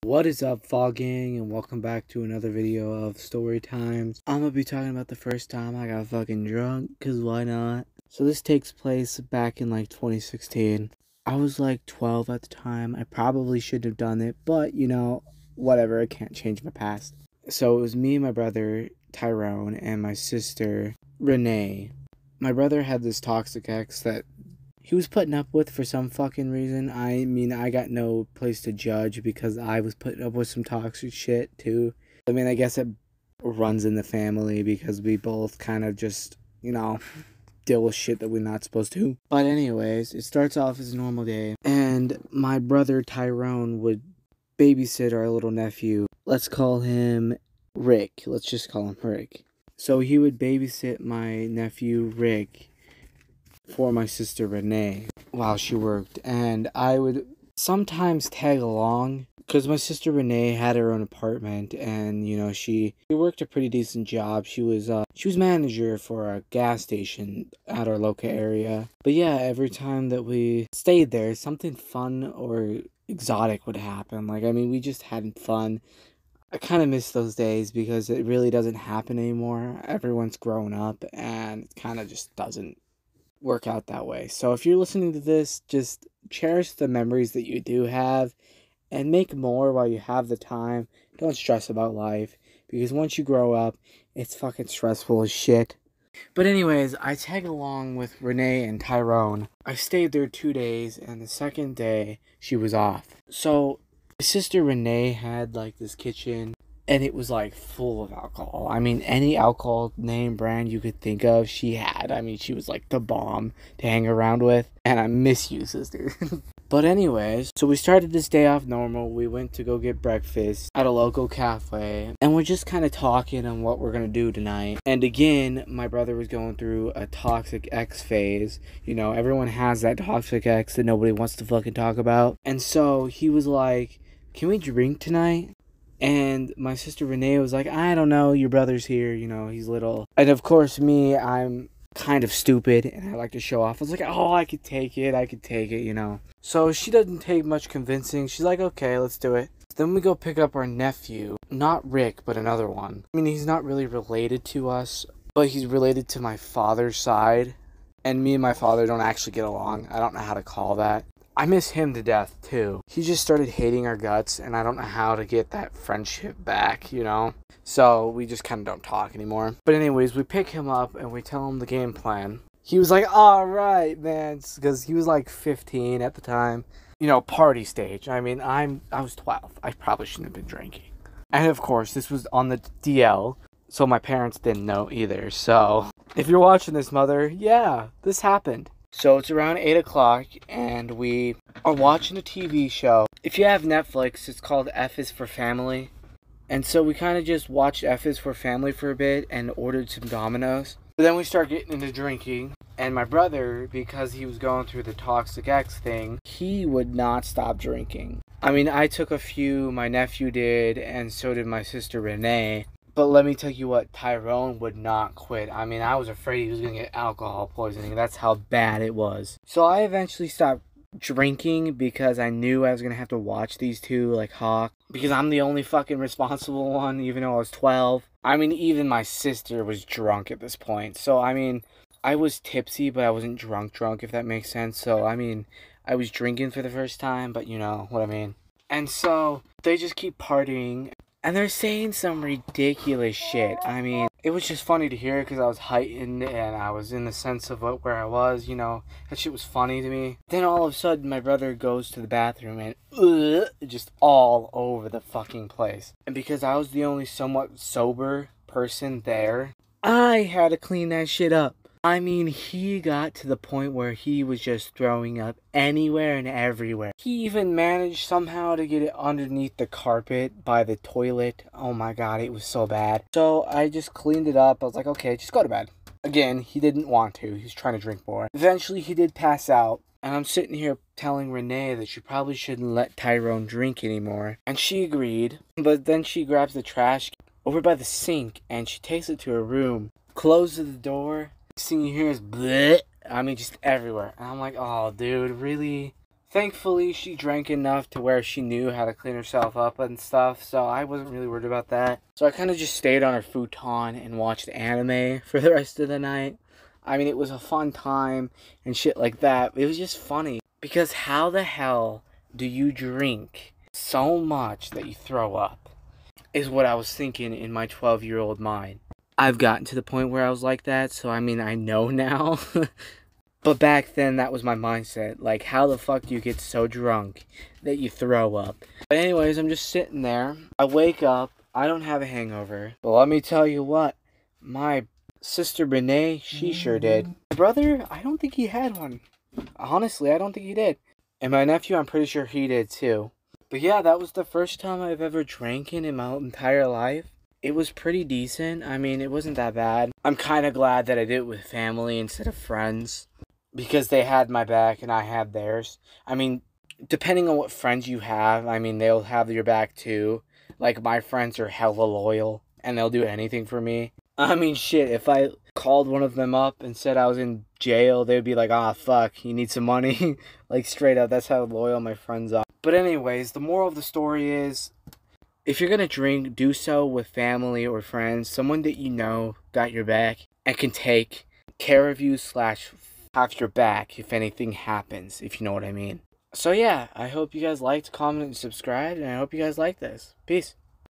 What is up, Fall Gang, and welcome back to another video of Story Times. I'm gonna be talking about the first time I got fucking drunk, cause why not? So this takes place back in like 2016. I was like 12 at the time. I probably shouldn't have done it, but you know, whatever, I can't change my past. So it was me, my brother, Tyrone, and my sister, Renee. My brother had this toxic ex that he was putting up with for some fucking reason. I mean, I got no place to judge because I was putting up with some toxic shit too. I mean, I guess it runs in the family because we both kind of just, deal with shit that we're not supposed to. But anyways, it starts off as a normal day, and my brother Tyrone would babysit our little nephew. Let's call him Rick. Let's just call him Rick. So he would babysit my nephew Rick for my sister Renee while she worked, and I would sometimes tag along because my sister Renee had her own apartment, and she worked a pretty decent job. She was manager for a gas station at our local area. But yeah, every time that we stayed there, something fun or exotic would happen. We just had fun. I kind of miss those days because it really doesn't happen anymore. Everyone's grown up, and it kind of just doesn't work out that way. So if you're listening to this, just cherish the memories that you do have and make more while you have the time. Don't stress about life because once you grow up, it's fucking stressful as shit. But anyways, I tag along with Renee and Tyrone. I stayed there 2 days, and the second day she was off. So my sister Renee had like this kitchen, and it was like full of alcohol. I mean, any alcohol name brand you could think of, she had. I mean, she was like the bomb to hang around with. And I miss you, sister. But anyways, so we started this day off normal. We went to go get breakfast at a local cafe. And we're just kind of talking on what we're going to do tonight. And again, my brother was going through a toxic ex phase. You know, everyone has that toxic ex that nobody wants to fucking talk about. And so he was like, can we drink tonight? And my sister Renee was like, I don't know, your brother's here, he's little. And of course me, I'm kind of stupid and I like to show off. I was like, oh, I could take it. So she doesn't take much convincing. She's like, okay, let's do it. Then we go pick up our nephew, not Rick, but another one. I mean, he's not really related to us, but he's related to my father's side. And me and my father don't actually get along. I don't know how to call that. I miss him to death, too. He just started hating our guts, and I don't know how to get that friendship back, So we just kind of don't talk anymore. But anyways, we pick him up, and we tell him the game plan. He was like, all right, man, because he was like 15 at the time. Party stage. I mean, I was 12. I probably shouldn't have been drinking. And of course, this was on the DL, so my parents didn't know either. So if you're watching this, mother, yeah, this happened. So it's around 8 o'clock, and we are watching a TV show. If you have Netflix, it's called F is for Family. And so we kind of just watched F is for Family for a bit and ordered some Domino's. But then we start getting into drinking. And my brother, because he was going through the toxic ex thing, he would not stop drinking. I mean, I took a few, my nephew did, and so did my sister Renee. But let me tell you what, Tyrone would not quit. I mean, I was afraid he was going to get alcohol poisoning. That's how bad it was. So I eventually stopped drinking because I knew I was going to have to watch these two like hawk. Because I'm the only fucking responsible one, even though I was 12. I mean, even my sister was drunk at this point. So, I mean, I was tipsy, but I wasn't drunk, if that makes sense. So, I mean, I was drinking for the first time, but you know what I mean. And so, they just keep partying. And they're saying some ridiculous shit. I mean, it was just funny to hear because I was heightened and I was in the sense of where I was, That shit was funny to me. Then all of a sudden, my brother goes to the bathroom and just all over the fucking place. And because I was the only somewhat sober person there, I had to clean that shit up. I mean, he got to the point where he was just throwing up anywhere and everywhere. He even managed somehow to get it underneath the carpet by the toilet. Oh my god, it was so bad. So I just cleaned it up. I was like, okay, just go to bed. Again, he didn't want to. He was trying to drink more. Eventually, he did pass out. And I'm sitting here telling Renee that she probably shouldn't let Tyrone drink anymore. And she agreed. But then she grabs the trash over by the sink and she takes it to her room, closes the door. Thing you hear is bleh. I mean, just everywhere. And I'm like, oh, dude, really? Thankfully, she drank enough to where she knew how to clean herself up and stuff, so I wasn't really worried about that. So I kind of just stayed on her futon and watched anime for the rest of the night. I mean, it was a fun time and shit like that. It was just funny. Because how the hell do you drink so much that you throw up? Is what I was thinking in my 12-year-old mind. I've gotten to the point where I was like that, so I mean, I know now. But back then, that was my mindset. Like, how the fuck do you get so drunk that you throw up? But anyways, I'm just sitting there. I wake up. I don't have a hangover. But let me tell you what. My sister Renee, she sure did. My brother, I don't think he had one. Honestly, I don't think he did. And my nephew, I'm pretty sure he did too. But yeah, that was the first time I've ever drank in my entire life. It was pretty decent. I mean, it wasn't that bad. I'm kind of glad that I did it with family instead of friends. Because they had my back and I had theirs. I mean, depending on what friends you have, I mean, they'll have your back too. Like, my friends are hella loyal and they'll do anything for me. I mean, shit, if I called one of them up and said I was in jail, they'd be like, ah, fuck, you need some money? Like, straight up, that's how loyal my friends are. But anyways, the moral of the story is, if you're gonna drink, do so with family or friends, someone that you know got your back and can take care of you / have your back if anything happens, if you know what I mean. So yeah, I hope you guys liked, comment, and subscribed, and I hope you guys like this. Peace.